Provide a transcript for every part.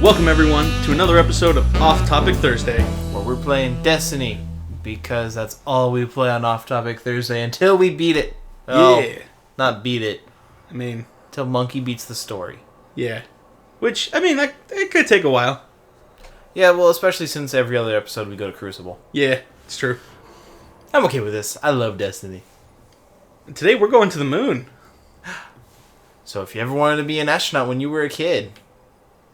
Welcome everyone to another episode of Off Topic Thursday, where we're playing Destiny because that's all we play on Off Topic Thursday until we beat it. Yeah. Not beat it. I mean, Till Monkey beats the story. yeah. Which, I mean, it could take a while. Yeah, well, especially since every other episode we go to Crucible. Yeah, it's true. I'm okay with this. I love Destiny. Today we're going to the moon. So if you ever wanted to be an astronaut when you were a kid,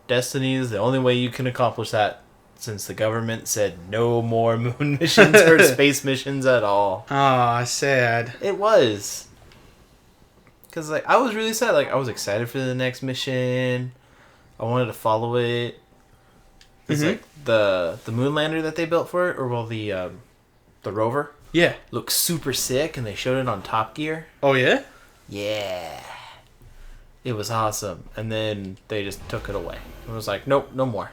Destiny is the only way you can accomplish that, since the government said no more moon missions or space missions at all. Aw, sad. It was. Because I was really sad. I was excited for the next mission. I wanted to follow it. It's the moon lander that they built for it, or the rover, Yeah. looks super sick, and they showed it on Top Gear. Oh, yeah? Yeah. It was awesome. And then they just took it away. It was like, nope, no more.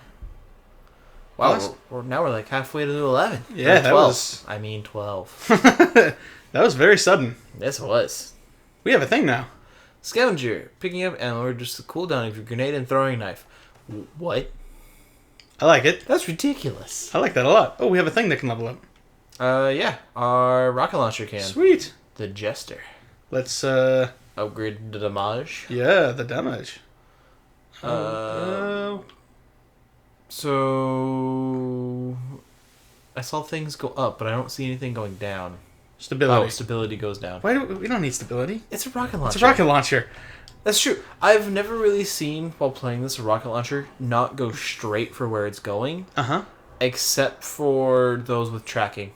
Wow, now we're like halfway to 11. Yeah, Or 12. that was... I mean 12. that was very sudden. This was. We have a thing now. Scavenger. Picking up ammo or just the cooldown of your grenade and throwing knife. What? I like it. That's ridiculous. I like that a lot. Oh, we have a thing that can level up. Yeah. Our rocket launcher can. Sweet. The Jester. Let's, Upgrade the damage. yeah, the damage. So I saw things go up, but I don't see anything going down. Stability. Oh, stability goes down. Why we don't need stability. It's a rocket launcher. It's a rocket launcher. That's true. I've never really seen, while playing this, a rocket launcher not go straight for where it's going. Uh-huh. Except for those with tracking.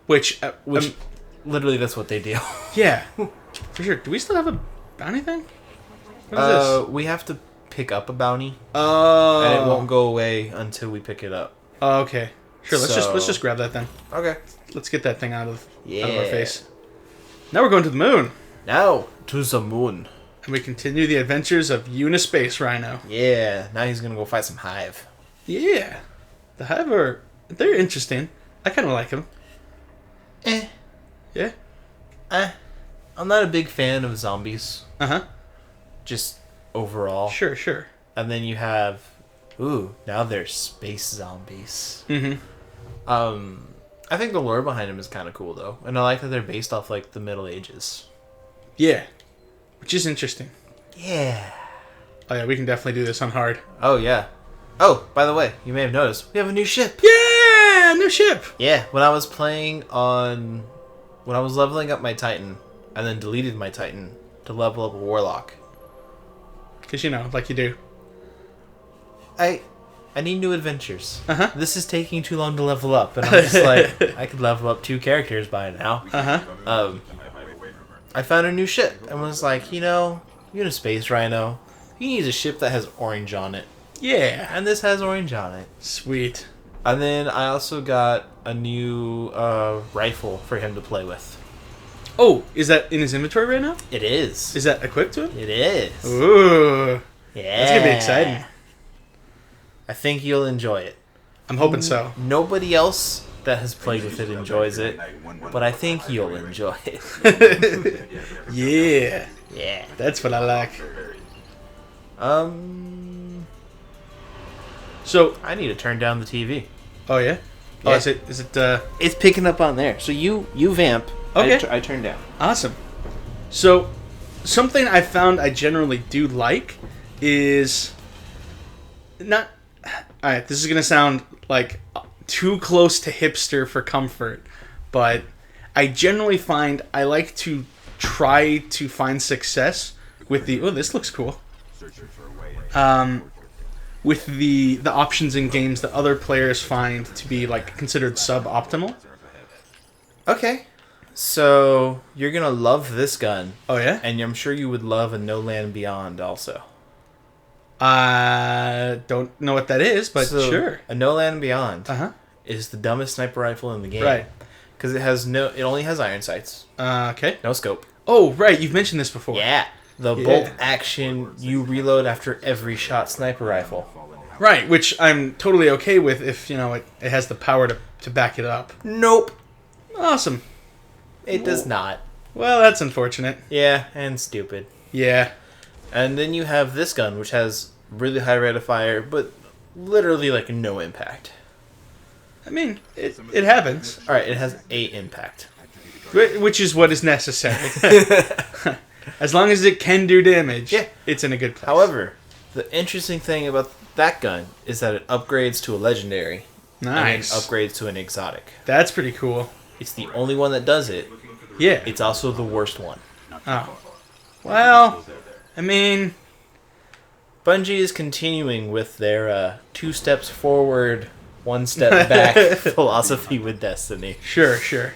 Which, Literally, that's what they do. yeah. For sure. Do we still have a bounty thing? What is this? We have to pick up a bounty, Oh. and it won't go away until we pick it up. Oh, okay. Sure, let's just grab that then. Okay. Let's get that thing out of our Yeah. face. Now we're going to the moon. Now, to the moon. And we continue the adventures of Unispace Rhino. Yeah, now he's gonna go fight some Hive. Yeah. The Hive they're interesting. I kind of like them. Yeah? I'm not a big fan of zombies, Uh-huh. just overall. Sure. And then you have, now there's space zombies. Mm-hmm. I think the lore behind them is kind of cool, though. And I like that they're based off, the Middle Ages. Yeah. Which is interesting. Yeah. Oh, yeah, we can definitely do this on hard. Oh, yeah. Oh, by the way, you may have noticed, we have a new ship. Yeah! New ship! Yeah, when I was leveling up my Titan, and then deleted my Titan to level up a Warlock. Because, like you do. I need new adventures. Uh-huh. This is taking too long to level up, and I'm just like, I could level up 2 characters by now. Uh-huh. I found a new ship, and was like, Unispace Rhino, he needs a ship that has orange on it. Yeah. And this has orange on it. Sweet. And then I also got a new rifle for him to play with. Oh, is that in his inventory right now? It is. Is that equipped to him? It is. Ooh. Yeah. That's going to be exciting. I think you'll enjoy it. I'm hoping so. Nobody else that has played with it enjoys it, but I think you'll enjoy it. Yeah. Yeah. That's what I like. So, I need to turn down the TV. oh yeah? Oh, Yeah. is it, It's picking up on there. So you vamp. Okay. I turn down. awesome. So, something I found I generally do like is not, alright, this is going to sound like too close to hipster for comfort, but I generally find I like to try to find success with this looks cool. With the options in games that other players find to be considered suboptimal. Okay. So you're gonna love this gun, Oh yeah? and I'm sure you would love a No Land Beyond also. I don't know what that is, but So, sure. A No Land Beyond Uh-huh. is the dumbest sniper rifle in the game. Right. Because it only has iron sights, Okay. no scope. Oh, right. You've mentioned this before. Yeah. The Yeah. bolt action, you reload after every shot sniper rifle. Right, which I'm totally okay with if, it has the power to back it up. Nope. Awesome. It does not. Well, that's unfortunate. Yeah, and stupid. Yeah. And then you have this gun, which has really high rate of fire, but literally like no impact. I mean, it happens. All right, it has a impact. Which is what is necessary. As long as it can do damage, Yeah. it's in a good place. However, the interesting thing about that gun is that it upgrades to a legendary. Nice. And then upgrades to an exotic. That's pretty cool. It's the only one that does it. Yeah. It's also the worst one. Oh. Well, I mean... Bungie is continuing with their 2 steps forward, 1 step back philosophy with Destiny. Sure.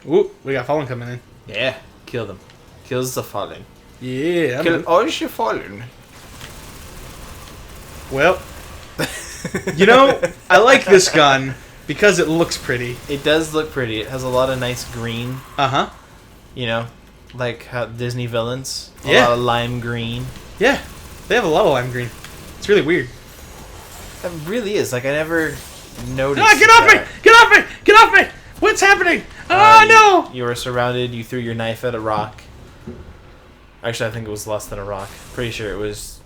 Ooh, we got Fallen coming in. Yeah, kill them. Kills the fallen. Yeah. Kill all your fallen. Well, you know, I like this gun because it looks pretty. It does look pretty. It has a lot of nice green. Uh-huh. You know, like how Disney villains. A Yeah. lot of lime green. Yeah. They have a lot of lime green. It's really weird. That really is. Like, I never noticed. Ah, get off me! Get off me! Get off me! What's happening? Oh, no! You were surrounded. You threw your knife at a rock. Actually, I think it was less than a rock. Pretty sure it was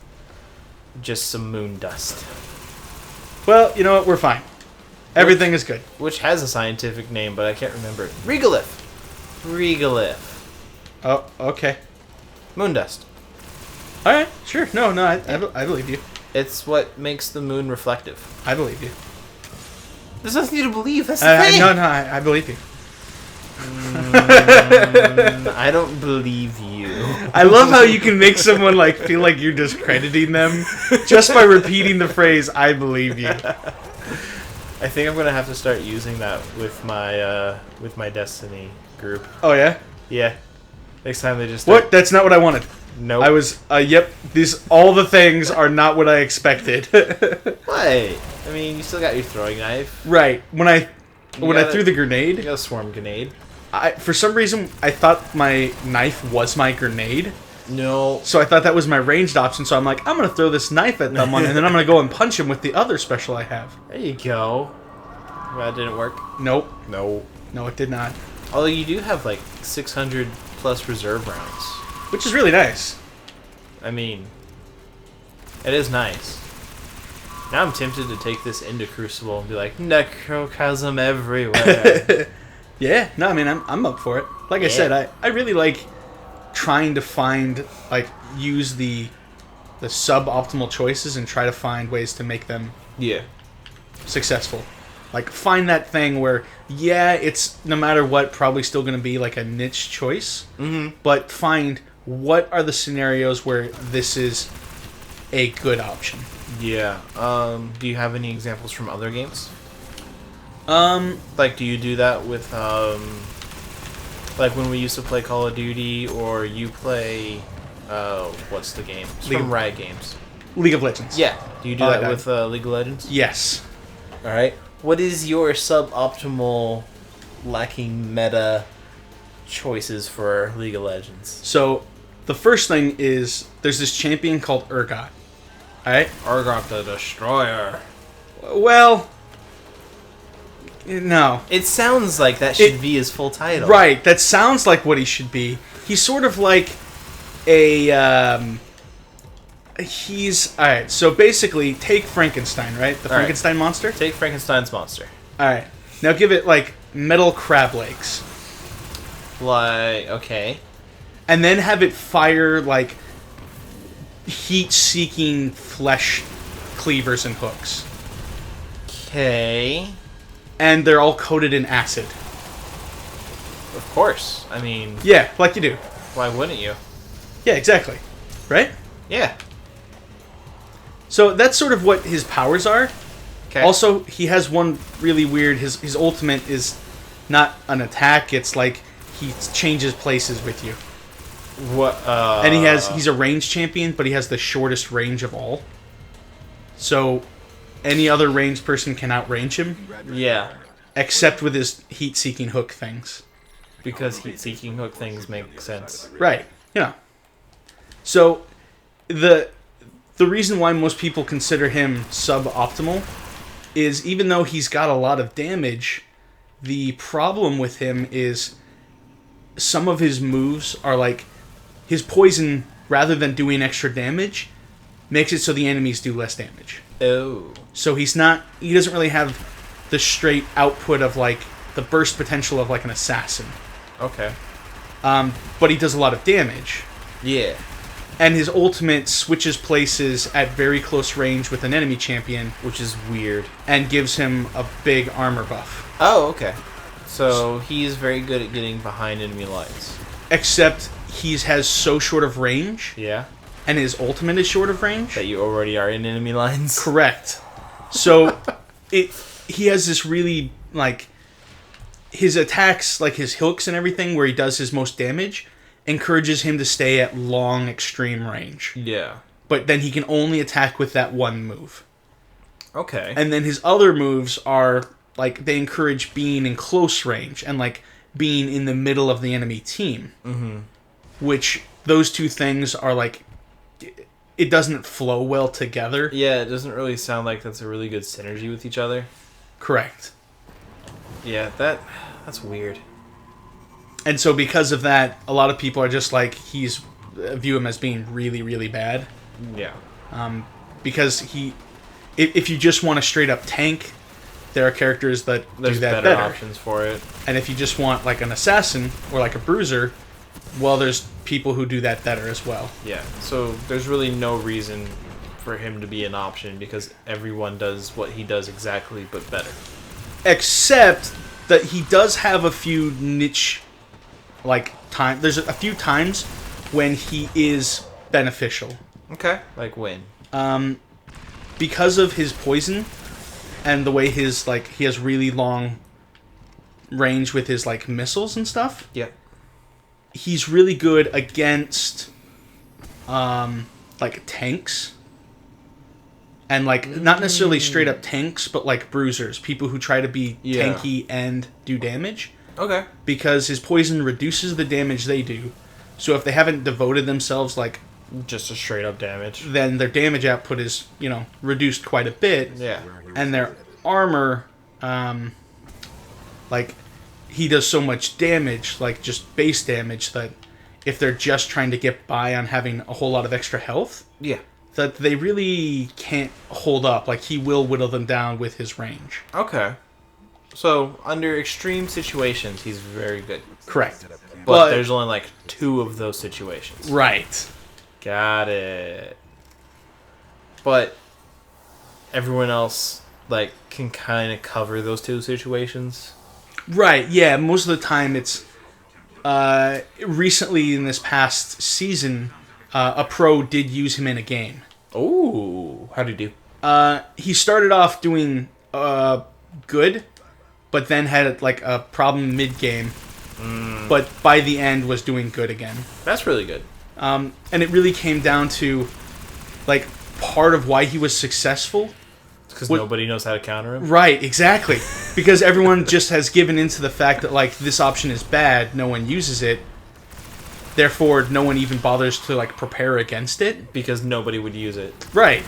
just some moon dust. Well, you know what? We're fine. Everything is good. Which has a scientific name, but I can't remember it. Regolith. Oh, okay. Moon dust. All right, sure. No, I believe you. It's what makes the moon reflective. I believe you. There's nothing to believe. That's the thing. No, I believe you. I don't believe you. I love how you can make someone like feel like you're discrediting them just by repeating the phrase "I believe you." I think I'm gonna have to start using that with my Destiny group. Oh yeah. Yeah. Next time they just start, What? That's not what I wanted. Nope. I was. Yep. All the things are not what I expected. What? I mean, you still got your throwing knife. Right. When I gotta- threw the You grenade, got a swarm grenade. for some reason I thought my knife was my grenade. No. So I thought that was my ranged option. So I'm like, I'm gonna throw this knife at someone, and then I'm gonna go and punch him with the other special I have. There you go. That didn't work. Nope. No. No, it did not. Although you do have like 600 plus reserve rounds. Which is really nice. I mean, it is nice. Now I'm tempted to take this into Crucible and be like, necrochasm everywhere. Yeah. No, I mean, I'm up for it. Like I Yeah. said, I really like trying to find, use the suboptimal choices and try to find ways to make them Yeah. successful. Like, find that thing where, yeah, it's no matter what, probably still going to be like a niche choice. Mm-hmm. But find what are the scenarios where this is a good option. Yeah. Do you have any examples from other games? Um, Like, do you do that with, like when we used to play Call of Duty, or you play, what's the game? It's League from of- Riot Games. League of Legends. Yeah. Do you do Oh, I that died. with League of Legends? Yes. Alright. What is your suboptimal, lacking meta choices for League of Legends? So, the first thing is there's this champion called Urgot. Alright? Urgot the Destroyer. Well, no. It sounds like that should be his full title. Right, that sounds like what he should be. He's sort of like a, he's... Alright, so basically, take Frankenstein, right? The All right. Frankenstein monster? Take Frankenstein's monster. Alright. Now give it, metal crab legs. Like, okay. And then have it fire, heat-seeking flesh cleavers and hooks. Okay. And they're all coated in acid. Of course. I mean, Yeah, like you do. why wouldn't you? Yeah, exactly. Right? Yeah. So that's sort of what his powers are. Okay. Also, he has one really weird... His ultimate is not an attack, it's like he changes places with you. what? And he's a range champion, but he has the shortest range of all. So any other ranged person can outrange him, Yeah. except with his heat-seeking hook things. Because heat-seeking hook things make sense. Right. You know. So the reason why most people consider him suboptimal is even though he's got a lot of damage, the problem with him is some of his moves are like his poison, rather than doing extra damage, makes it so the enemies do less damage. Oh. So he doesn't really have the straight output of like the burst potential of like an assassin. Okay. But he does a lot of damage. Yeah. And his ultimate switches places at very close range with an enemy champion, Which is weird. and gives him a big armor buff. Oh, okay. So he's very good at getting behind enemy lines. Except he has so short of range, Yeah. and his ultimate is short of range. That you already are in enemy lines. Correct. So he has this really, like, his attacks, like his hooks and everything, where he does his most damage, encourages him to stay at long extreme range. Yeah. But then he can only attack with that one move. Okay. And then his other moves are, like, they encourage being in close range and, like, being in the middle of the enemy team. Mm-hmm. Which, those two things are, like, it doesn't flow well together. Yeah, it doesn't really sound like that's a really good synergy with each other. Correct. Yeah, that's weird. And so because of that, a lot of people are just like, view him as being really, really bad. Yeah. Because if you just want a straight up tank, there are characters that There's do that better better. options for it. And if you just want like an assassin or like a bruiser, well, there's people who do that better as well. Yeah. So there's really no reason for him to be an option because everyone does what he does exactly but better. Except that he does have a few niche, like, time. There's a few times when he is beneficial. Okay. Like when? Because of his poison and the way he has really long range with his, like, missiles and stuff. Yeah. He's really good against, like, tanks. And, like, not necessarily straight up tanks, but, like, bruisers. People who try to be tanky and do damage. Okay. Because his poison reduces the damage they do. So if they haven't devoted themselves, like, Just a straight up damage. then their damage output is, reduced quite a bit. Yeah. And their armor, like, he does so much damage, like, just base damage, that if they're just trying to get by on having a whole lot of extra health, Yeah. that they really can't hold up. Like, he will whittle them down with his range. Okay. So under extreme situations, he's very good. Correct. But there's only like 2 of those situations. Right. Got it. But everyone else like can kind of cover those 2 situations. Right, yeah. Most of the time it's... recently in this past season, a pro did use him in a game. Oh, how'd he do? He started off doing good, but then had like a problem mid-game. But by the end was doing good again. That's really good. And it really came down to, like, part of why he was successful. Because nobody knows how to counter him. Right, exactly. Because everyone just has given into the fact that, like, this option is bad, no one uses it. Therefore, no one even bothers to, like, prepare against it. Because nobody would use it. Right.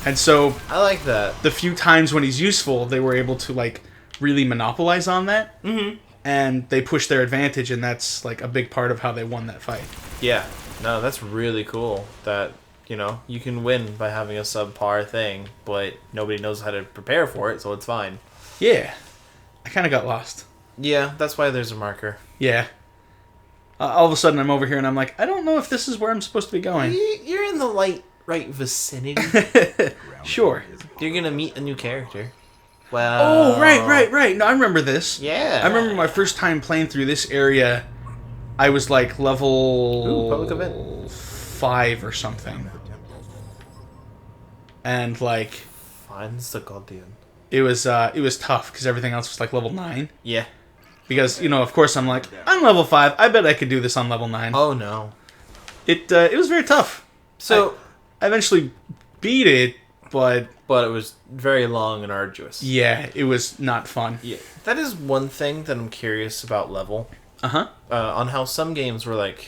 And so, I like that. the few times when he's useful, they were able to, like, really monopolize on that. Mm-hmm. And they pushed their advantage, and that's, like, a big part of how they won that fight. Yeah. No, that's really cool. That, you can win by having a subpar thing, but nobody knows how to prepare for it, so it's fine. Yeah. I kind of got lost. Yeah, that's why there's a marker. Yeah. All of a sudden, I'm over here, and I'm like, I don't know if this is where I'm supposed to be going. You're in the right vicinity. Sure. You're gonna meet a new character. Wow. Oh, right. No, I remember this. Yeah. I remember my first time playing through this area, I was like level public event. 5 or something. And like Finds the Guardian. it was tough because everything else was like level 9. Yeah. Because, of course I'm like, I'm level 5. I bet I could do this on level 9. Oh no. It was very tough. So I eventually beat it, but it was very long and arduous. yeah, it was not fun. Yeah. That is one thing that I'm curious about level. Uh-huh. On how some games were like,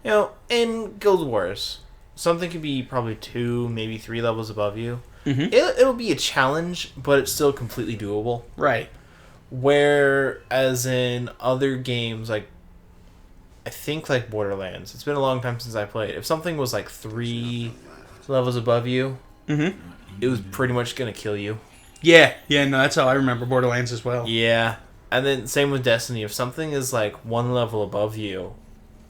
in Guild Wars, something could be probably 2, maybe 3 levels above you. Mm-hmm. It'll be a challenge, but it's still completely doable. Right. Whereas in other games, like, I think like Borderlands, it's been a long time since I played. If something was like 3 levels above you, Mm-hmm. it was pretty much gonna kill you. Yeah, no, that's how I remember Borderlands as well. Yeah. And then same with Destiny. If something is like 1 level above you,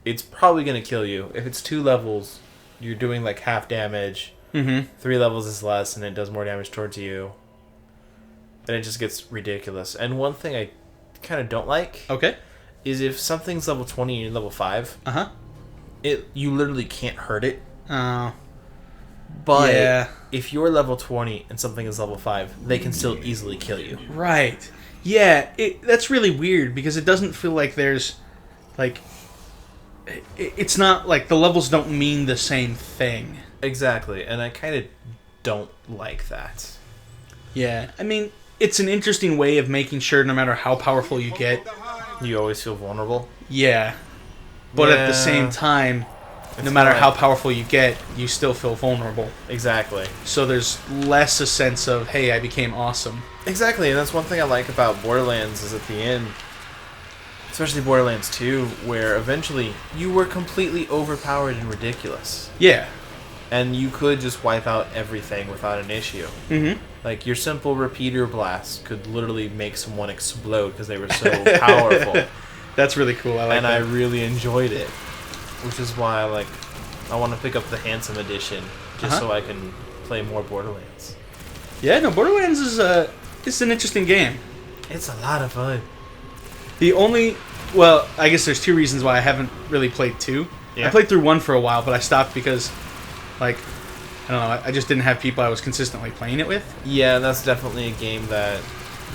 it's probably gonna kill you. If it's 2 levels, you're doing like half damage. Mm-hmm. 3 levels is less, and it does more damage towards you. And it just gets ridiculous. And one thing I kind of don't like Okay. is if something's level 20 and you're level 5, Uh-huh. you literally can't hurt it. Oh. But Yeah. if you're level 20 and something is level 5, they can still easily kill you. Right. Yeah, that's really weird because it doesn't feel like there's, like, it's not like the levels don't mean the same thing. Exactly, and I kind of don't like that. Yeah, I mean, it's an interesting way of making sure no matter how powerful you get, You always feel vulnerable. yeah. But at the Yeah. same time, It's no matter not- how powerful you get, you still feel vulnerable. Exactly. So there's less a sense of, hey, I became awesome. Exactly, and that's one thing I like about Borderlands is at the end, especially Borderlands 2, where eventually you were completely overpowered and ridiculous. Yeah. And you could just wipe out everything without an issue. Mm-hmm. Like, your simple repeater blast could literally make someone explode because they were so powerful. That's really cool. I like And that. I really enjoyed it. Which is why, I want to pick up the Handsome Edition just so I can play more Borderlands. Yeah, no, Borderlands is it's an interesting game. It's a lot of fun. The only, well, I guess there's 2 reasons why I haven't really played 2. Yeah. I played through 1 for a while, but I stopped because, like, I don't know, I just didn't have people I was consistently playing it with. Yeah, that's definitely a game that...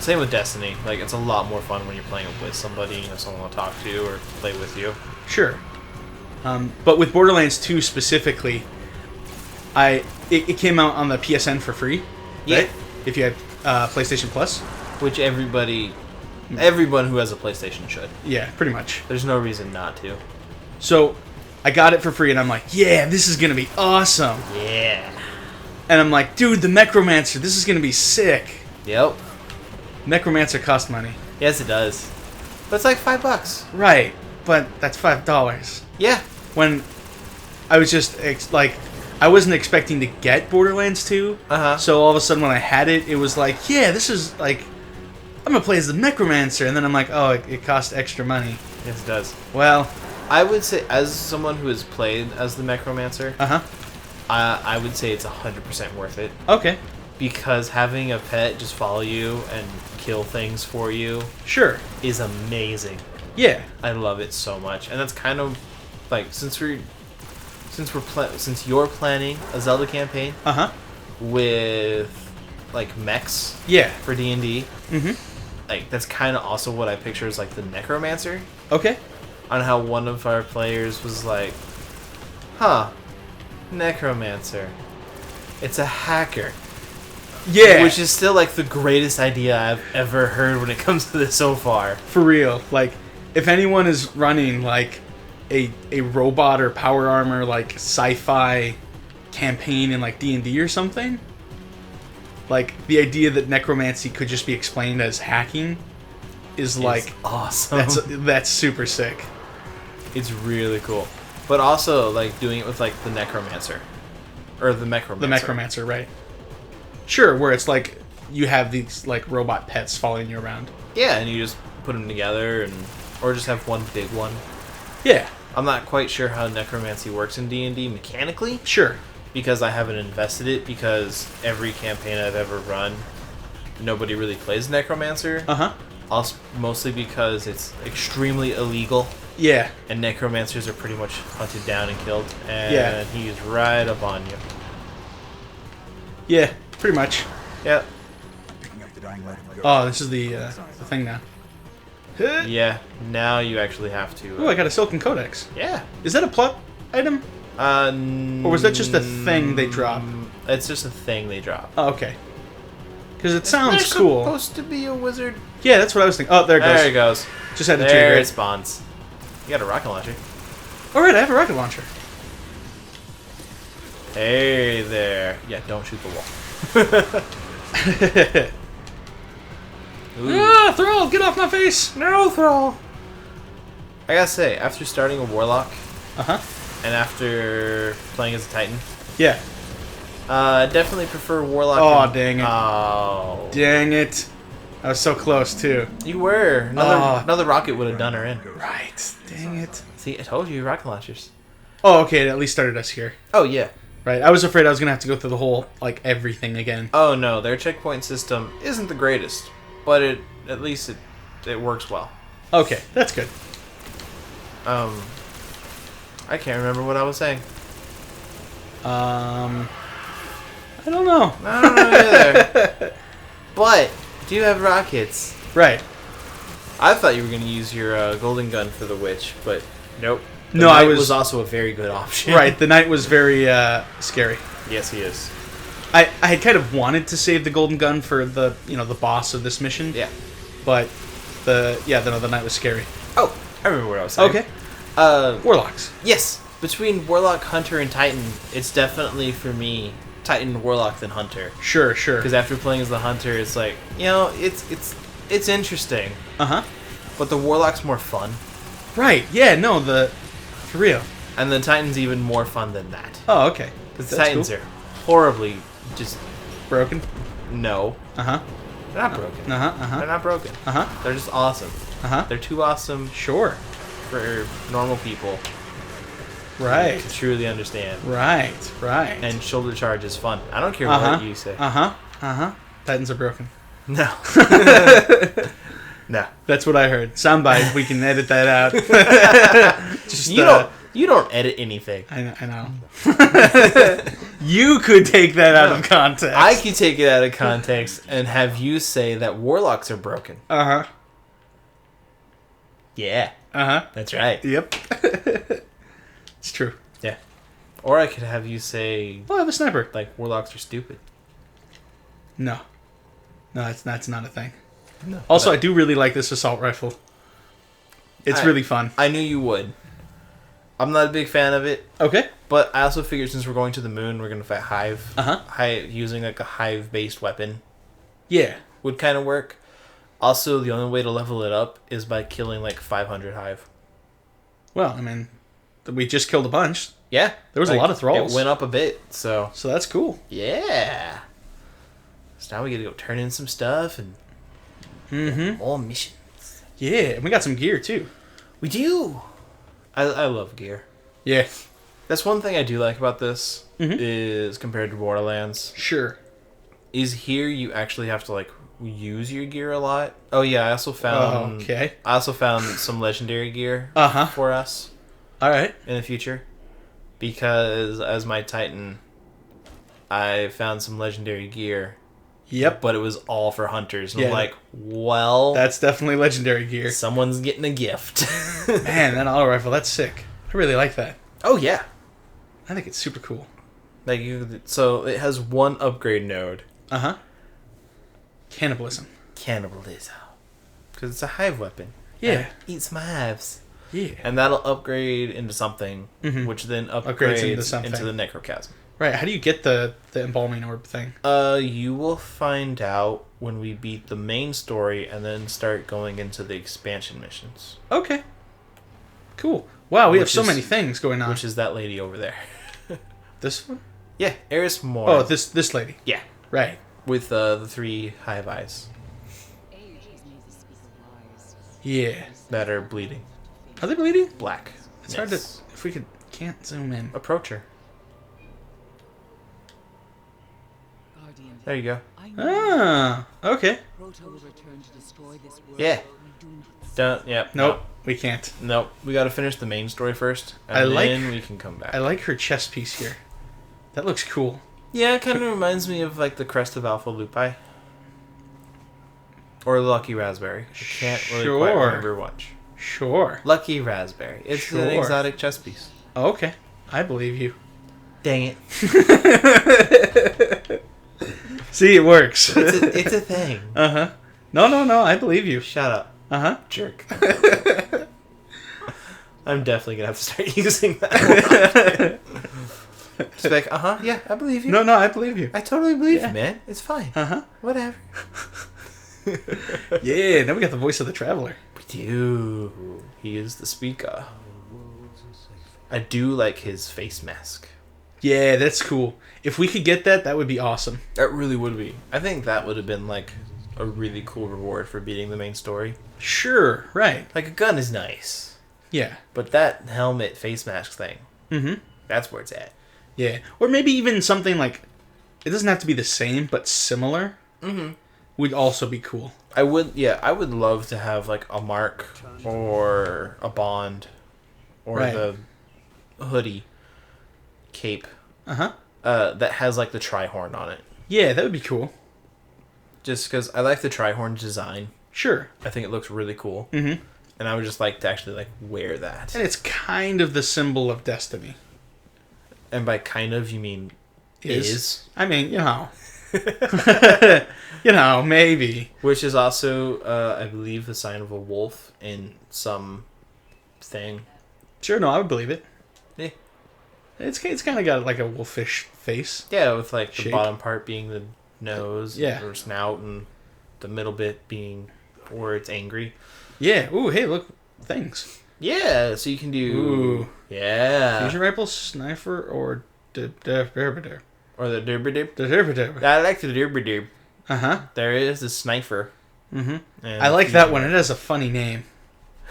Same with Destiny. Like, it's a lot more fun when you're playing it with somebody, someone to talk to or play with you. Sure. But with Borderlands 2 specifically, it came out on the PSN for free, Yeah. right? If you had PlayStation Plus. Which everyone who has a PlayStation should. Yeah, pretty much. There's no reason not to. So I got it for free, and I'm like, yeah, this is going to be awesome. Yeah. And I'm like, dude, the Necromancer, this is going to be sick. Yep. Necromancer cost money. Yes, it does. But it's like $5. Right, but that's $5. Yeah. When I was just, I wasn't expecting to get Borderlands 2. Uh-huh. So all of a sudden when I had it, it was like, yeah, this is, like, I'm going to play as the Necromancer. And then I'm like, oh, it costs extra money. Yes, it does. Well, I would say, as someone who has played as the Necromancer, uh-huh. I would say it's 100% worth it. Okay. Because having a pet just follow you and kill things for you Sure. is amazing. Yeah. I love it so much, and that's kind of like since you're planning a Zelda campaign Uh-huh. with like mechs Yeah. for D&D, Mm-hmm. like that's kind of also what I picture as like the Necromancer. Okay. On how one of our players was like, "Huh, Necromancer. It's a hacker." Yeah. Which is still like the greatest idea I've ever heard when it comes to this so far. For real. Like, if anyone is running, like, a robot or power armor, like, sci-fi campaign in, like, D&D or something, like, the idea that necromancy could just be explained as hacking is, like, It's awesome. that's super sick. It's really cool. But also, like, doing it with, like, the Necromancer. Or the Mechromancer. The Necromancer, right. Sure, where it's like, you have these, like, robot pets following you around. Yeah, and you just put them together, or just have one big one. Yeah. I'm not quite sure how Necromancy works in D&D mechanically, Sure. because I haven't invested it, because every campaign I've ever run, nobody really plays Necromancer. Uh-huh. Also, mostly because it's extremely illegal. Yeah. And necromancers are pretty much hunted down and killed. And Yeah. he's right up on you. Yeah, pretty much. Yep. Oh, this is the thing now. Yeah, now you actually have to... Oh, I got a Silken Codex. yeah. Is that a plot item? Or was that just a thing they drop? It's just a thing they drop. Oh, okay. Because it sounds There's cool. supposed to be a wizard. Yeah, that's what I was thinking. Oh, there it goes. There it goes. Just had to There trigger it it. spawns. You got a rocket launcher. Alright, I have a rocket launcher. Hey there. Yeah, don't shoot the wall. Ooh. Ah, Thrall, get off my face! No, Thrall. I gotta say, after starting a warlock Uh-huh. and after playing as a titan, Yeah. Definitely prefer Warlock. Oh, dang it. Oh. Dang it. I was so close, too. You were. Another rocket would have done her in. Right. Dang it. See, I told you, rocket launchers. Oh, okay. It at least started us here. Oh, yeah. Right. I was afraid I was going to have to go through the whole, like, everything again. Oh, no. Their checkpoint system isn't the greatest, but at least it works well. Okay. That's good. I can't remember what I was saying. I don't know. I don't know either. But, do you have rockets? Right. I thought you were going to use your golden gun for the witch, but nope. The No, I knight was also a very good option. right. The knight was very scary. Yes, he is. I had kind of wanted to save the golden gun for the the boss of this mission. Yeah. But the knight was scary. Oh, I remember what I was saying. Okay. Warlocks. Yes. Between Warlock, Hunter, and Titan, it's definitely, for me, Titan, Warlock, then Hunter. Sure. Because after playing as the Hunter, it's like, it's interesting. Uh-huh. But the Warlock's more fun. Right. Yeah. No. For real. And the Titan's even more fun than that. Oh, okay. Because the Titans are horribly just... broken. No. Uh-huh. They're not broken. Uh-huh. They're not broken. Uh-huh. They're just awesome. Uh-huh. They're too awesome Sure. for normal people Right. to truly understand. Right. And shoulder charge is fun. I don't care what you say. Uh-huh. Titans are broken. No. No. That's what I heard. Soundbite. We can edit that out. Just, You don't edit anything. I know. You could take that out of context. I can take it out of context and have you say that warlocks are broken. Uh-huh. Yeah. Uh-huh. That's right. Yep. It's true. Yeah. Or I could have you say, Oh, I have a sniper. like, warlocks are stupid. No, that's not a thing. No. Also, I do really like this assault rifle. It's really fun. I knew you would. I'm not a big fan of it, Okay. but I also figured since we're going to the moon, we're going to fight Hive. Uh-huh. Using, like, a Hive-based weapon Yeah. would kind of work. Also, the only way to level it up is by killing, like, 500 Hive. Well, I mean, we just killed a bunch, Yeah. There was a lot of thralls. It went up a bit, so... so that's cool. Yeah. So now we get to go turn in some stuff and more missions. Yeah, and we got some gear too. We do. I love gear. Yeah. That's one thing I do like about this is compared to Borderlands. Sure. Is here you actually have to like use your gear a lot. Oh yeah, I also found some legendary gear for us All right. in the future because as my Titan, I found some legendary gear. Yep. But it was all for hunters. And Yeah. I'm like, well... That's definitely legendary gear. Someone's getting a gift. Man, that auto rifle, that's sick. I really like that. Oh, yeah. I think it's super cool. Like so it has one upgrade node. Uh-huh. Cannibalism. Cannibalism. Because it's a hive weapon. Yeah. Eat some hives. Yeah. And that'll upgrade into something, which then upgrades into the necrochasm. Right, how do you get the embalming orb thing? You will find out when we beat the main story and then start going into the expansion missions. Okay. Cool. Wow, we have so many things going on. Which is that lady over there. This one? Yeah, Eris Moore. Oh, this lady. Yeah. Right. With the 3 hive eyes. Yeah. That are bleeding. Are they bleeding? Black. It's hard to... If we can't zoom in. Approach her. There you go. Ah, okay. Yeah. Don't, yep. Nope, we can't. Nope. We gotta finish the main story first, and then we can come back. I like her chest piece here. That looks cool. Yeah, it kind of reminds me of like the crest of Alpha Lupi. Or Lucky Raspberry. I can't really quite remember which. Sure. Lucky Raspberry. It's an exotic chess piece. Oh, okay. I believe you. Dang it. See, it works. It's a thing. Uh-huh. No, I believe you. Shut up. Uh-huh. Jerk. I'm definitely gonna have to start using that one. Just like, yeah, I believe you. No, I believe you. I totally believe you, man. It's fine. Uh-huh. Whatever. Yeah, now we got the voice of the traveler. We do. He is the speaker. I do like his face mask. Yeah, that's cool. If we could get that, that would be awesome. That really would be. I think that would have been like a really cool reward for beating the main story. Sure, right. Like a gun is nice, Yeah. but that helmet face mask thing, Mm-hmm. that's where it's at. Yeah. Or maybe even something like, it doesn't have to be the same, but similar would also be cool. I would love to have like a Mark or a Bond or Right. the hoodie cape Uh-huh. that has like the Trihorn on it. Yeah, that would be cool. Just because I like the Trihorn design. Sure. I think it looks really cool. Mm-hmm. And I would just like to actually like wear that. And it's kind of the symbol of destiny. And by kind of, you mean is. I mean, you know. You know, maybe. Which is also, I believe, the sign of a wolf in some thing. Sure, no, I would believe it. Yeah. It's kind of got like a wolfish face. Yeah, with like the Shape. bottom part being the nose Yeah. or snout and the middle bit being where it's angry. Yeah. Ooh, hey, look, things. Yeah, so you can do... Ooh. Yeah. Fusion rifle, sniper, or derbider. Or the Derberdib. The derbider. I like the Derberdib. Uh-huh. There is the Sniper. Mm-hmm. And I like that one. It has a funny name.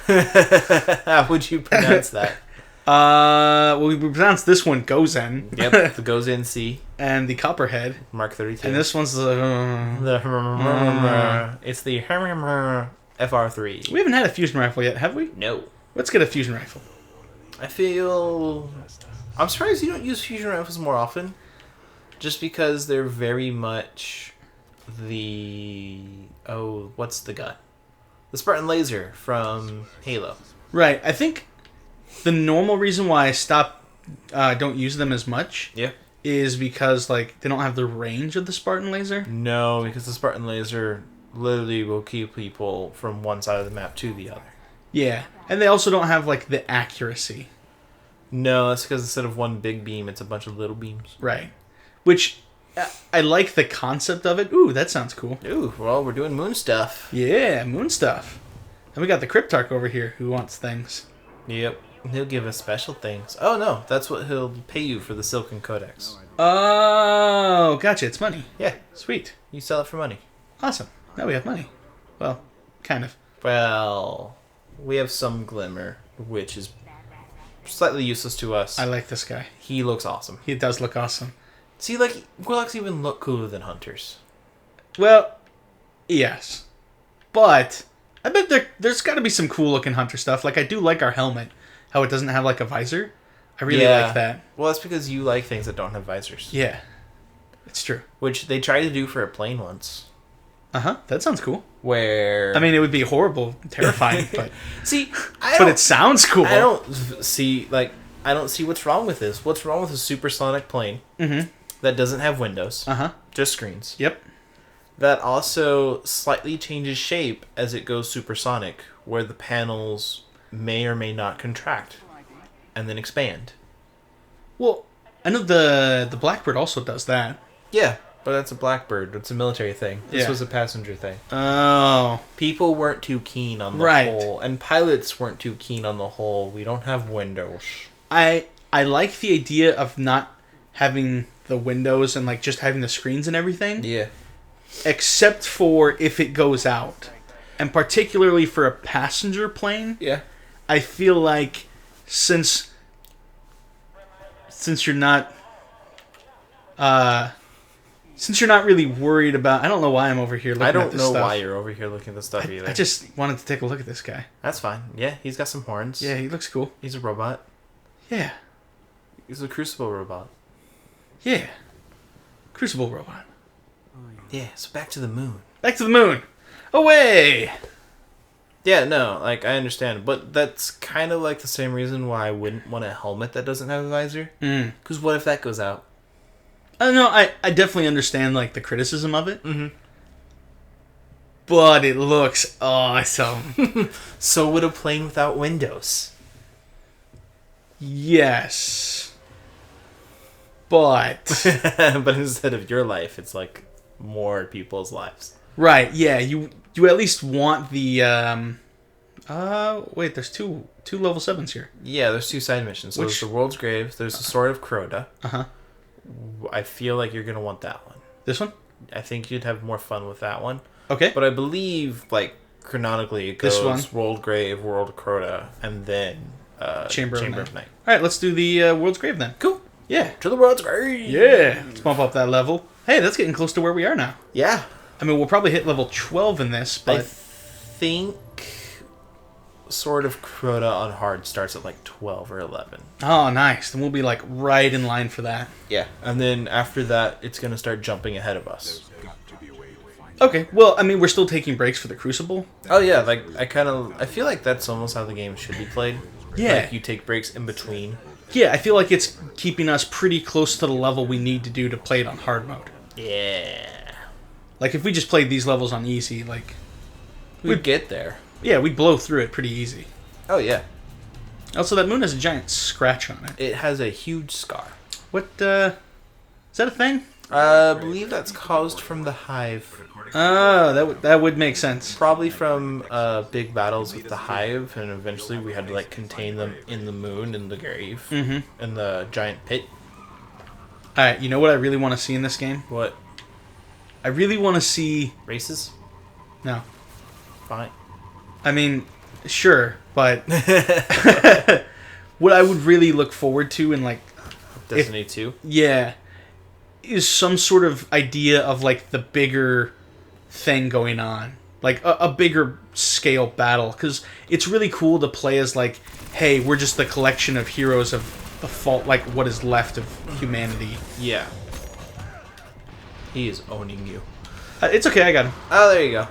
How would you pronounce that? Well, we pronounce this one Gozen. Yep, the goes in C. And the Copperhead. Mark 32. And this one's the... It's the FR3. We haven't had a fusion rifle yet, have we? No. Let's get a fusion rifle. I feel... I'm surprised you don't use fusion rifles more often. Just because they're very much the... Oh, what's the gun? The Spartan Laser from Halo. Right. I think the normal reason why I don't use them as much Yeah. is because like they don't have the range of the Spartan laser. No, because the Spartan Laser literally will keep people from one side of the map to the other. Yeah. And they also don't have like the accuracy. No, that's because instead of one big beam, it's a bunch of little beams. Right. Which I like the concept of it. Ooh, that sounds cool. Ooh, well, we're doing moon stuff. Yeah, moon stuff. And we got the Cryptarch over here who wants things. Yep. He'll give us special things. Oh, no, that's what he'll pay you for the Silken Codex. Oh, gotcha. It's money. Yeah, Sweet. you sell it for money. Awesome. Now we have money. Well, kind of. Well, we have some glimmer, which is slightly useless to us. I like this guy. He looks awesome. He does look awesome. See, like, Warlocks even look cooler than Hunters. Well, yes. But I bet there's got to be some cool looking hunter stuff. Like I do like our helmet, how it doesn't have like a visor. I really like that. Well, that's because you like things that don't have visors. Yeah, it's true. Which they tried to do for a plane once. That sounds cool. Where... I mean, it would be horrible, terrifying, but See, but it sounds cool. I don't see what's wrong with this. What's wrong with a supersonic plane that doesn't have windows, just screens, Yep. that also slightly changes shape as it goes supersonic, where the panels may or may not contract and then expand. Well, I know the Blackbird also does that. Yeah, but that's a Blackbird. It's a military thing. This Yeah. was a passenger thing. Oh, People weren't too keen on the Right. whole, and pilots weren't too keen on the whole. We don't have windows. I like the idea of not having the windows and like just having the screens and everything. Yeah. Except for if it goes out. And particularly for a passenger plane, Yeah. I feel like since you're not really worried about, I don't know why I'm over here looking I at don't this know stuff. why you're over here looking at this stuff either. I just wanted to take a look at this guy. That's fine. Yeah, he's got some horns. Yeah, he looks cool. He's a robot. Yeah. He's a Crucible robot. Yeah. Crucible robot. Yeah, so back to the moon. Back to the moon. Away. Yeah, no, like, I understand. But that's kind of like the same reason why I wouldn't want a helmet that doesn't have a visor. Because what if that goes out? I don't know. I definitely understand like the criticism of it. Mm-hmm. But it looks awesome. So would a plane without windows. Yes. But But instead of your life, it's like more people's lives. right, yeah, you at least want the Wait, there's two level 7s here. Yeah, there's 2 side missions. So there's the World's Grave. There's the Sword of Crota. Uh-huh. I feel like you're gonna want that one. This one? I think you'd have more fun with that one. Okay. But I believe, like, chronologically, it This goes one? World Grave, World Crota, and then Chamber of of Night. Night. Alright, let's do the World's Grave then. Cool. Yeah. To the World's Grave. Yeah. Let's bump up that level. Hey, that's getting close to where we are now. Yeah. I mean, we'll probably hit level 12 in this, I but... think Sword of Crota on hard starts at like 12 or 11. Oh, nice. Then we'll be, like, right in line for that. Yeah. And then after that, it's going to start jumping ahead of us. Okay, well, I mean, we're still taking breaks for the Crucible. Oh, yeah. Like, I feel like that's almost how the game should be played. Yeah. Like, you take breaks in between. Yeah, I feel like it's keeping us pretty close to the level we need to do to play it on hard mode. Yeah. Like, if we just played these levels on easy, like... We'd get there. Yeah, we'd blow through it pretty easy. Oh, yeah. Also, that moon has a giant scratch on it. It has a huge scar. What, is that a thing? I believe that's caused from the Hive. Oh, that would make sense. Probably from big battles with the Hive, and eventually we had to like contain them in the moon, in the grave, in the giant pit. Alright, you know what I really want to see in this game? What? I really want to see... Races? No. Fine. I mean, sure, but... what I would really look forward to in, like... Destiny 2? Yeah. Is some sort of idea of, like, the bigger thing going on. Like, a bigger scale battle. Because it's really cool to play as, like, hey, we're just the collection of heroes of the fault, like, what is left of humanity. Yeah. He is owning you. It's okay, I got him. Oh, there you go.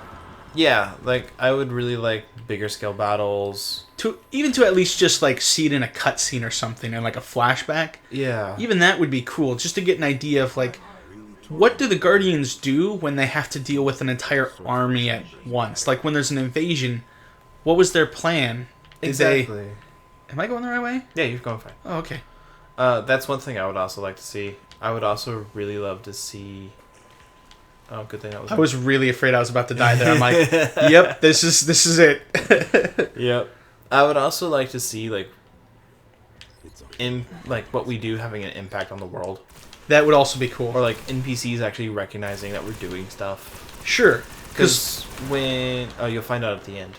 Yeah, like, I would really like bigger scale battles. Even to at least just, like, see it in a cutscene or something, and, like, a flashback. Yeah. Even that would be cool, just to get an idea of, like, what do the Guardians do when they have to deal with an entire army at once? Like, when there's an invasion, what was their plan? Exactly. Am I going the right way? Yeah, you're going fine. Oh, okay. That's one thing I would also like to see. I would also really love to see... Oh, good thing that was... I was really afraid I was about to die there. I'm like, yep, this is it. Yep. I would also like to see, like, what we do having an impact on the world. That would also be cool. Or, like, NPCs actually recognizing that we're doing stuff. Sure. Because when... Oh, you'll find out at the end.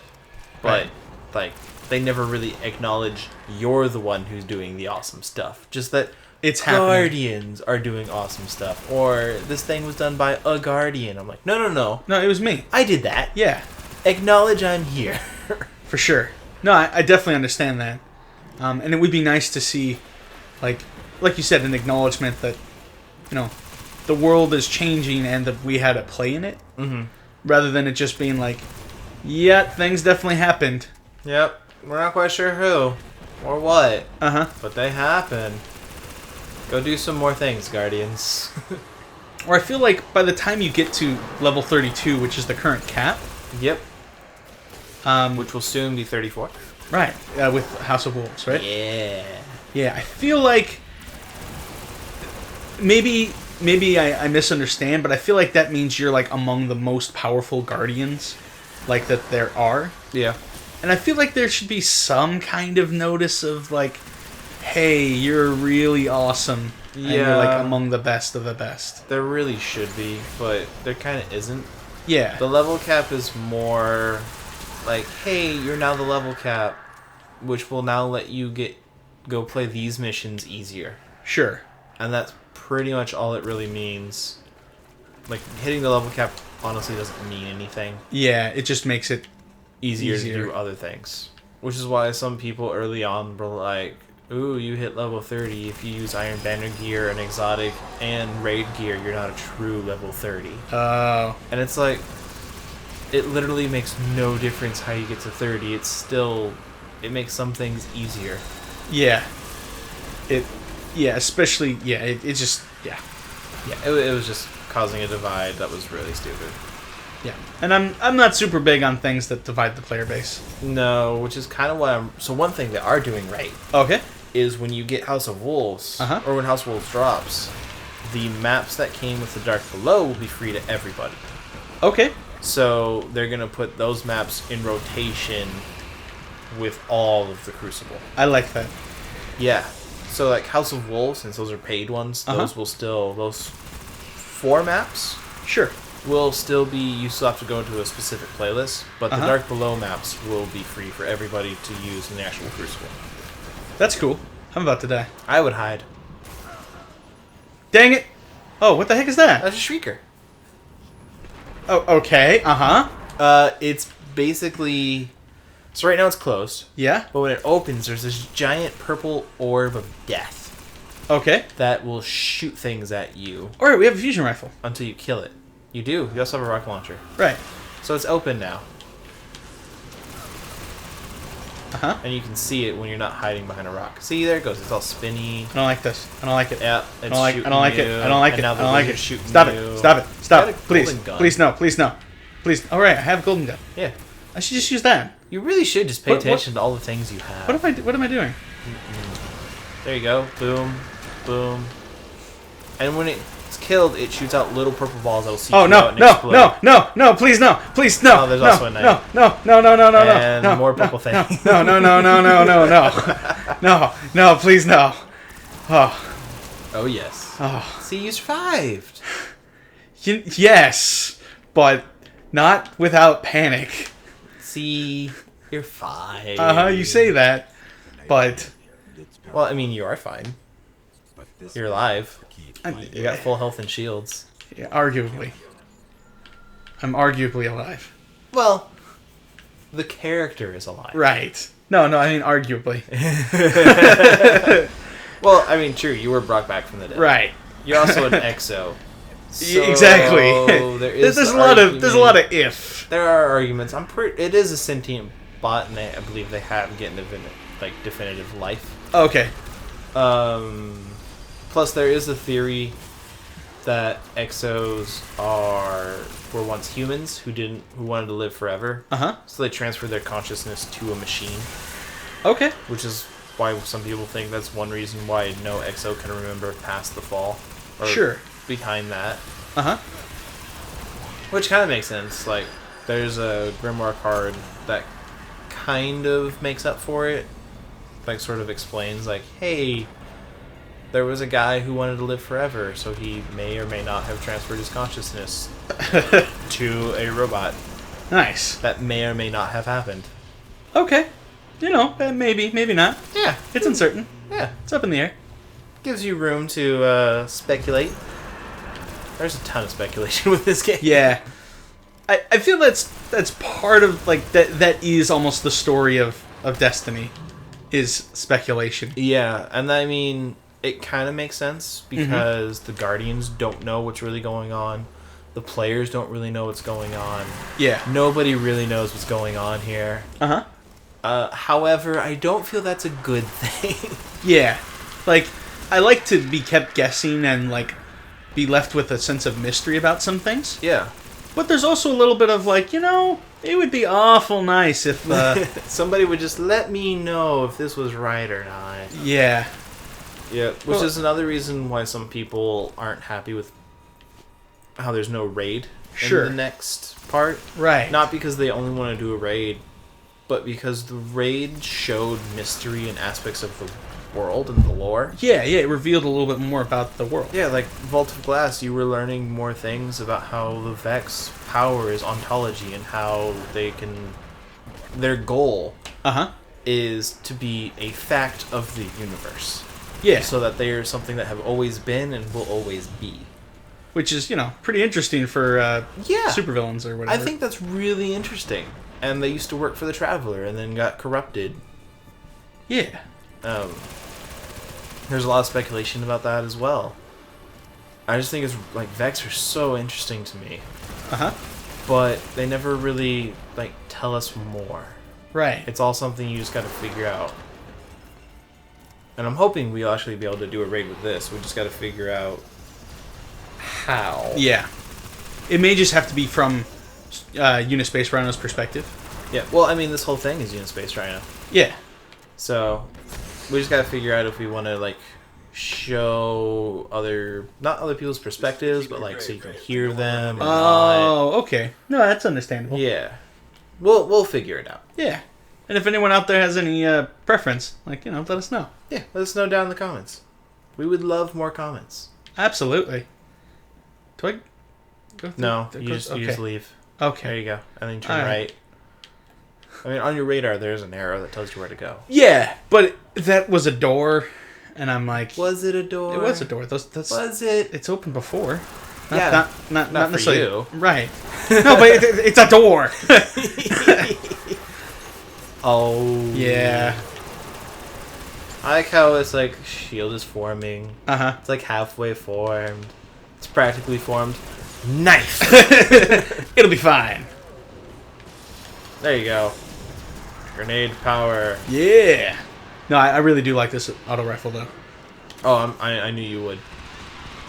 But, Right. like, they never really acknowledge you're the one who's doing the awesome stuff. Just that... It's happening. Guardians are doing awesome stuff. Or, this thing was done by a Guardian. I'm like, no. No, it was me. I did that. Yeah, Acknowledge I'm here. for sure. No, I definitely understand that. And it would be nice to see, like you said, an acknowledgement that, you know, the world is changing and that we had a play in it. Mm-hmm. Rather than it just being like, yeah, things definitely happened. Yep. We're not quite sure who or what, Uh-huh. but they happen. Go do some more things, Guardians. Or I feel like by the time you get to level 32, which is the current cap, Yep. um, Which will soon be 34. right, with House of Wolves, right? Yeah. Yeah, I feel like maybe I misunderstand, but I feel like that means you're like among the most powerful guardians, like that there are. Yeah. And I feel like there should be some kind of notice of like, hey, you're really awesome. And you're like Yeah. among the best of the best. There really should be, but there kind of isn't. Yeah. The level cap is more like, hey, you're now the level cap, which will now let you go play these missions easier. Sure. And that's pretty much all it really means. Like, hitting the level cap honestly doesn't mean anything. Yeah, it just makes it Easier to Easier. do other things. Which is why some people early on were like, ooh, you hit level 30. If you use Iron Banner gear and exotic and raid gear, you're not a true level 30. Oh. And it's like, it literally makes no difference how you get to 30. It's still, it makes some things easier. Yeah. Especially, it just, yeah. Yeah, it was just causing a divide that was really stupid. Yeah. And I'm not super big on things that divide the player base. No, which is kind of why So one thing they are doing right Okay. is when you get House of Wolves, Uh-huh. or when House of Wolves drops, the maps that came with the Dark Below will be free to everybody. Okay. So they're going to put those maps in rotation with all of the Crucible. I like that. Yeah. So like House of Wolves, since those are paid ones, those will still those 4 maps Sure. will still be. You still have to go into a specific playlist, but the Dark Below maps will be free for everybody to use in the actual Crucible. That's cool. I'm about to die. I would hide. Dang it! Oh, what the heck is that? That's a Shrieker. Oh, okay. It's basically. So right now it's closed, Yeah. but when it opens, there's this giant purple orb of death Okay. that will shoot things at you All right, we have a fusion rifle. until you kill it. You do. You also have a rocket launcher. Right. So it's open now, Uh-huh. and you can see it when you're not hiding behind a rock. See, there it goes. It's all spinny. I don't like this. I don't like it. Yeah, I don't like it. I don't like it. I don't like it. I don't like it. Shooting Stop you. it. Stop it. Stop You it. got a Please. golden gun. Please no. Please no. Please. All right, I have a golden gun. Yeah, I should just use that. you really should just pay What- attention to all the things you have. What am I doing? There you go. Boom, boom. And when it's killed, it shoots out little purple balls that will see Oh you no, out and no, explode. no, please no, please no. Oh, there's no, also a knight. No, And no, more no, purple things. No, no, please no. Oh, Oh yes. oh. See, you survived. Yes, but not without panic. See, you're fine. You say that, but Well, I mean, you are fine. You're alive. You got full health and shields. yeah, arguably. I'm arguably alive. Well, the character is alive. Right. No, I mean arguably. Well, I mean, true. You were brought back from the dead. Right. You're also an exo. So Exactly. There is There's a the lot of argument- if. There are arguments. It is a sentient bot, and I believe they have getting definitive life. Okay. Plus, there is a theory that exos were once humans who wanted to live forever. So they transferred their consciousness to a machine, Okay. which is why some people think that's one reason why no exo can remember past the fall. Or Sure. Behind that, Uh-huh. which kind of makes sense. Like, there's a Grimoire card that kind of makes up for it. Like, sort of explains, like, hey, there was a guy who wanted to live forever, so he may or may not have transferred his consciousness to a robot. Nice. That may or may not have happened. Okay. Maybe not. Yeah, It's uncertain. yeah. It's up in the air. Gives you room to speculate. There's a ton of speculation with this game. Yeah. I feel that's part of like that is almost the story of Destiny is speculation. Yeah, and I mean, it kind of makes sense because the Guardians don't know what's really going on. The players don't really know what's going on. Yeah. Nobody really knows what's going on here. Uh-huh. However, I don't feel that's a good thing. Yeah. Like I like to be kept guessing and like be left with a sense of mystery about some things. Yeah. But there's also a little bit of like, it would be awful nice if Somebody would just let me know if this was right or not. yeah. Yeah, which is another reason why some people aren't happy with how there's no raid Sure. in the next part. Right. Not because they only want to do a raid, but because the raid showed mystery and aspects of the world and the lore. Yeah, it revealed a little bit more about the world. Yeah, like Vault of Glass, you were learning more things about how the Vex power is ontology and how they can... Their goal Uh-huh. is to be a fact of the universe. Yeah. So that they are something that have always been and will always be. Which is, pretty interesting for Yeah. supervillains or whatever. I think that's really interesting. And they used to work for the Traveler and then got corrupted. Yeah. There's a lot of speculation about that as well. I just think it's like Vex are so interesting to me, Uh-huh. but they never really like tell us more. Right. It's all something you just got to figure out. And I'm hoping we'll actually be able to do a raid with this. We just got to figure out how. Yeah. It may just have to be from Unispace Rhino's perspective. Yeah. Well, I mean, this whole thing is Unispace right now. Yeah. So we just got to figure out if we want to like show not other people's perspectives, but like so you can hear them. Or not. Oh, okay. No, that's understandable. Yeah. We'll figure it out. Yeah. And if anyone out there has any preference, like, let us know. Yeah, let us know down in the comments. We would love more comments. Absolutely. Do I go through? No, the you course? just leave. Okay. There you go. And then you turn All right. I mean, on your radar, there's an arrow that tells you where to go. Yeah, but that was a door, and I'm like... Was it a door? It was a door. Was it? It's opened before. Yeah. Not for necessarily. you. Right. No, but it's a door. Oh. Yeah. I like how it's like shield is forming. Uh-huh. It's like halfway formed. It's practically formed. Knife! It'll be fine. There you go. Grenade power. Yeah. No, I really do like this auto rifle, though. Oh, I knew you would.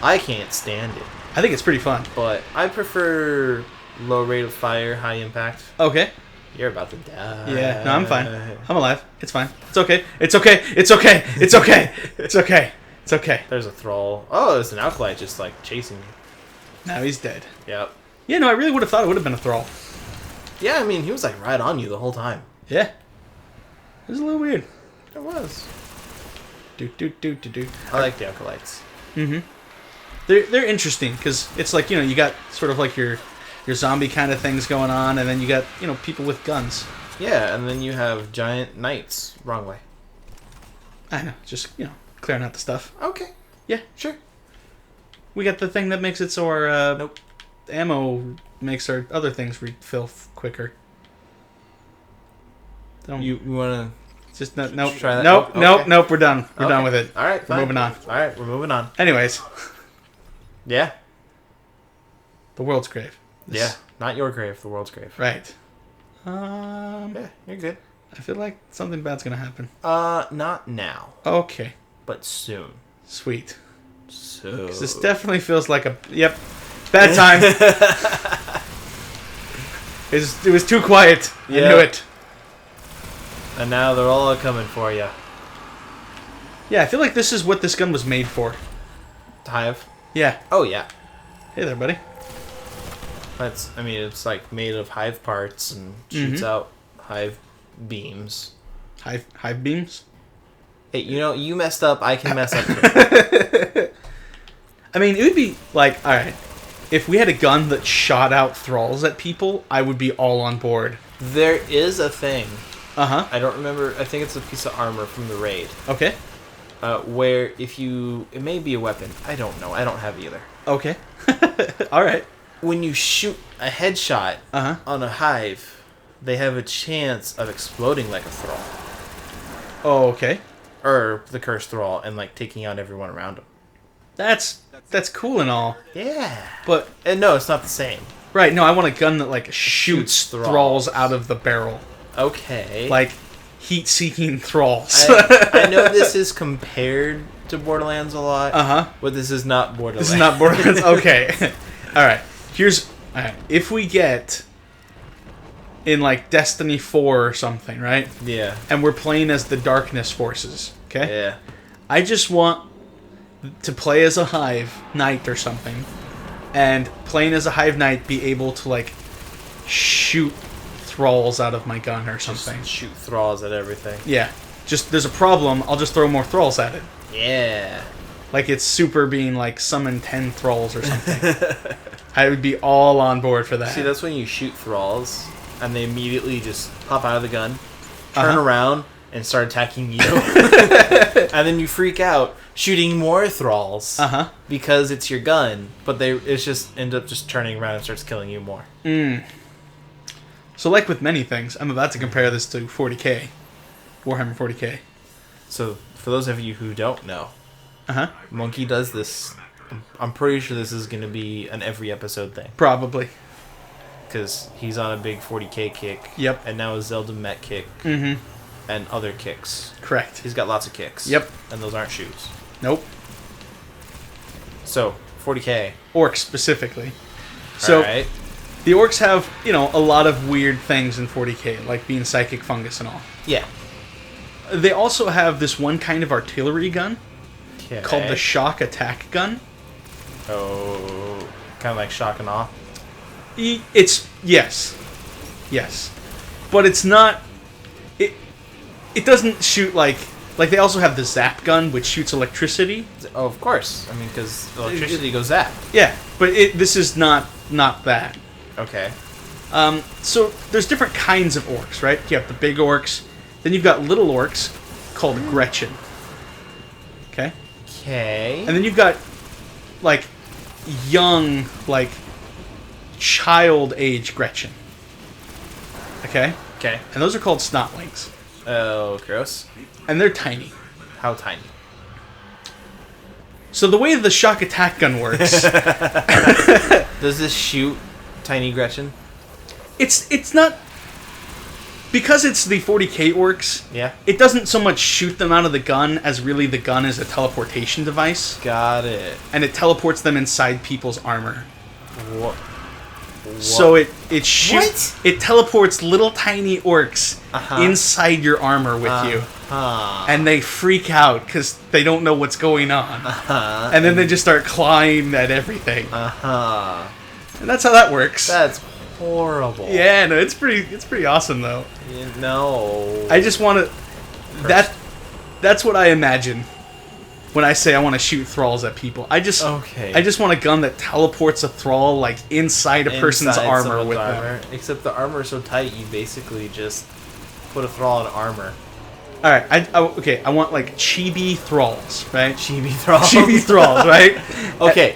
I can't stand it. I think it's pretty fun. But I prefer low rate of fire, high impact. Okay. You're about to die. Yeah, no, I'm fine. I'm alive. It's fine. It's okay. It's okay. It's okay. It's okay. It's okay. It's okay. There's a thrall. Oh, it's an alkalite just like chasing me. Now he's dead. Yep. Yeah, no, I really would have thought it would have been a thrall. Yeah, I mean, he was like right on you the whole time. Yeah. It was a little weird. It was. Do. I like the alkalites. Mm-hmm. They're interesting because it's like, you got sort of like your zombie kind of things going on, and then you got, people with guns. Yeah, and then you have giant knights. Wrong way. I know, just, clearing out the stuff. Okay. Yeah. Sure. We got the thing that makes it so our Nope. ammo makes our other things refill quicker. Don't You want just nope. try that? Nope, Oh, nope, okay. nope. We're done. We're Okay. done with it. All right, We're fine. moving on. All right, we're moving on. Anyways, Yeah. the world's grave. Yeah. Not your grave, the world's grave. Right. Yeah, you're good. I feel like something bad's gonna happen. Not now, Okay. but soon. Sweet. So. 'Cause this definitely feels like bad time. It was too quiet. Yeah. I knew it. And now they're all coming for you. Yeah, I feel like this is what this gun was made for. Hive. Yeah. Oh yeah. Hey there, buddy. It's like made of hive parts and shoots out hive beams. Hive beams? Hey, you messed up. I can mess up too. I mean, it would be like, alright, if we had a gun that shot out thralls at people, I would be all on board. There is a thing. Uh-huh. I don't remember. I think it's a piece of armor from the raid. Okay. Where it may be a weapon. I don't know. I don't have either. Okay. Alright. When you shoot a headshot Uh-huh. on a hive, they have a chance of exploding like a thrall. Oh, okay. Or the cursed thrall and like taking out everyone around them. That's cool and all. Yeah. But, And no, it's not the same. right, no, I want a gun that, like, shoots Shoots thralls out of the barrel. Okay. Like, heat-seeking thralls. I know this is compared to Borderlands a lot, Uh-huh. but this is not Borderlands. This is not Borderlands. Okay. Alright. Alright. If we get in, like, Destiny 4 or something, right? Yeah. And we're playing as the Darkness Forces, okay? Yeah. I just want to play as a Hive Knight or something, and playing as a Hive Knight be able to, like, shoot thralls out of my gun or something. Just shoot thralls at everything. Yeah. Just, there's a problem, I'll just throw more thralls at it. Yeah. Like it's super being, like, summon 10 thralls or something. I would be all on board for that. See, that's when you shoot thralls, and they immediately just pop out of the gun, turn Uh-huh. around, and start attacking you. And then you freak out, shooting more thralls. Uh-huh. Because it's your gun, but it's just end up just turning around and starts killing you more. So, like with many things, I'm about to compare this to 40k. Warhammer 40k. So, for those of you who don't know, Uh-huh. Monkey does this. I'm pretty sure this is going to be an every episode thing. Probably. Because he's on a big 40k kick. Yep. And now a Zelda mech kick. Mm-hmm. And other kicks. Correct. He's got lots of kicks. Yep. And those aren't shoes. Nope. So, 40k. Orcs, specifically. So, Alright. the orcs have, a lot of weird things in 40k, like being psychic fungus and all. Yeah. They also have this one kind of artillery gun Okay. called the shock attack gun. Oh. Kind of like shock and awe. It's, yes. Yes. But it's not... it doesn't shoot like they also have the zap gun, which shoots electricity. Oh, of course. I mean, because electricity goes zap. Yeah, but this is not that. Okay. So there's different kinds of orcs, right? You have the big orcs, then you've got little orcs called Gretchen. Okay? Okay. And then you've got like young, like child age Gretchen. Okay? Okay. And those are called Snotlings. Oh, gross. And they're tiny. How tiny? So the way the shock attack gun works, Does this shoot tiny Gretchen? it's not, because it's the 40k orcs. Yeah. It doesn't so much shoot them out of the gun as really the gun is a teleportation device, Got it. and it teleports them inside people's armor. What? So it shoots. What? It teleports little tiny orcs Uh-huh. inside your armor with you, and they freak out because they don't know what's going on, and then they just start clawing at everything, and that's how that works. That's horrible. Yeah, no, it's pretty awesome though. No. I just want to. That's what I imagine when I say I want to shoot thralls at people. I just want a gun that teleports a thrall like inside a person's Inside armor someone's with armor. them. Except the armor is so tight, you basically just put a thrall in armor. All right, I want like chibi thralls, right? Chibi thralls. Chibi thralls, right? Okay.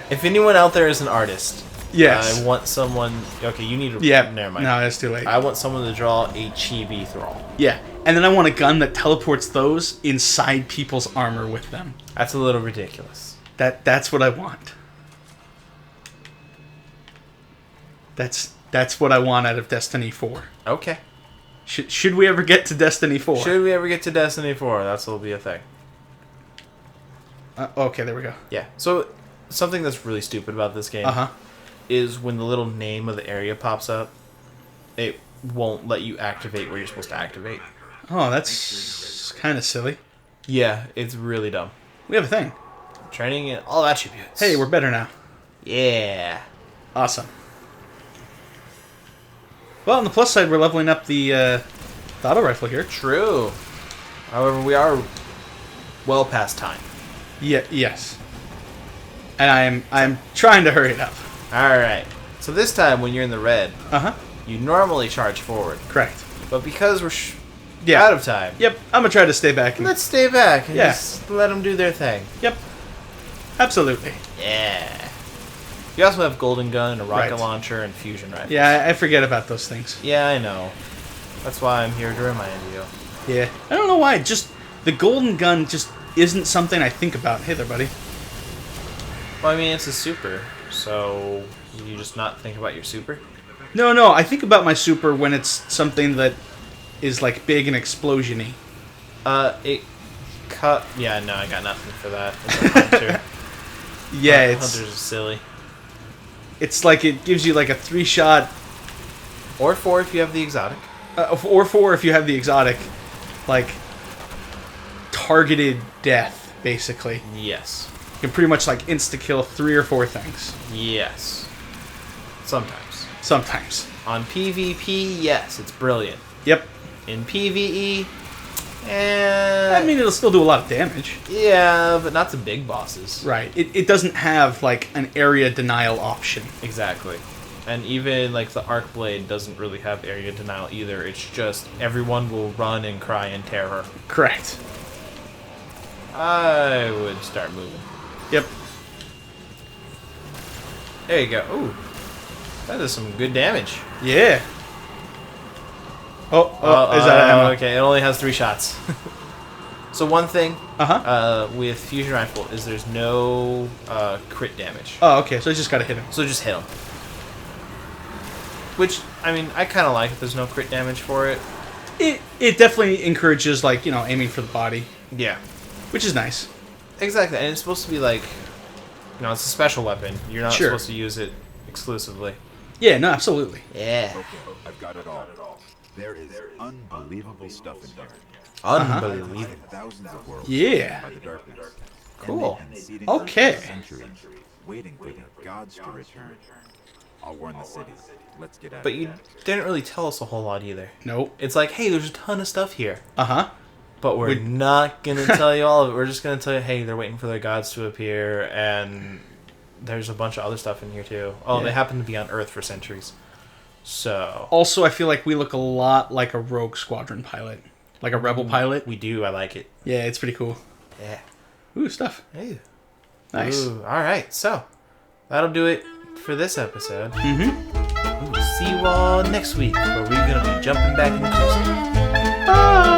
If anyone out there is an artist, Yes. I want someone. Okay, you need to. Yeah. Never mind. No, that's too late. I want someone to draw a chibi thrall. Yeah, and then I want a gun that teleports those inside people's armor with them. That's a little ridiculous. That's what I want. That's what I want out of Destiny 4. Okay. Should we ever get to Destiny 4? Should we ever get to Destiny 4? That's will be a thing. Okay, there we go. Yeah. So something that's really stupid about this game is when the little name of the area pops up, it won't let you activate where you're supposed to activate. Oh, that's kind of silly. Yeah, it's really dumb. We have a thing. Training and all attributes. Hey, we're better now. Yeah. Awesome. Well, on the plus side, we're leveling up the auto rifle here. True. However, we are well past time. Yeah. Yes. And I'm trying to hurry it up. All right. So this time, when you're in the red, you normally charge forward. Correct. But because we're Yeah. out of time, Yep. I'm gonna try to stay back. let's stay back and Yeah. just let them do their thing. Yep. Absolutely. Yeah. You also have golden gun, a rocket Right. launcher, and fusion rifle. Yeah, I forget about those things. Yeah, I know. That's why I'm here to remind you. Yeah. I don't know why. Just the golden gun just isn't something I think about. Hey there, buddy. Well, I mean, it's a super, so you just not think about your super? No. I think about my super when it's something that is like big and explosion-y. It cut. Yeah, no, I got nothing for that. It's a hunter. Yeah, it's Hunters are silly. it's like it gives you like a 3-shot, Or 4 if you have the exotic. or 4 if you have the exotic, like targeted death. Basically, Yes. you can pretty much like insta kill 3 or 4 things. Yes. Sometimes. Sometimes. On PvP, yes, it's brilliant. Yep. In PvE, I mean, it'll still do a lot of damage. yeah, but not the big bosses. Right. It doesn't have like an area denial option. Exactly. And even like the arc blade doesn't really have area denial either. It's just everyone will run and cry in terror. Correct. I would start moving. Yep. There you go. Ooh. That is some good damage. Yeah. Oh, is that ammo? Okay, it only has 3 shots. So one thing Uh-huh. with fusion rifle is there's no crit damage. Oh, okay. So I just gotta hit him. So just hit him. Which, I mean, I kind of like if there's no crit damage for it. It definitely encourages like, you know, aiming for the body, Yeah. which is nice. Exactly, and it's supposed to be like, you know, it's a special weapon. You're not Sure. supposed to use it exclusively. Yeah, no, absolutely. Yeah. I've got it all. There is unbelievable stuff in here. Unbelievable. Thousands of worlds Yeah. by the darkness. Cool. And they've been seeding Okay. for centuries, waiting for the gods to return. I'll warn the city. Let's get out But of you here. didn't really tell us a whole lot either. Nope. It's like, hey, there's a ton of stuff here. Uh-huh. But we're not going to tell you all of it. We're just going to tell you, hey, they're waiting for their gods to appear, and there's a bunch of other stuff in here, too. Oh, Yeah. they happen to be on Earth for centuries. So... Also, I feel like we look a lot like a Rogue Squadron pilot. Like a Rebel pilot. We do. I like it. Yeah, it's pretty cool. Yeah. Ooh, stuff. Hey. Nice. Ooh, all right. So, that'll do it for this episode. Mm-hmm. We'll see you all next week, where we're going to be jumping back into cruising. Bye!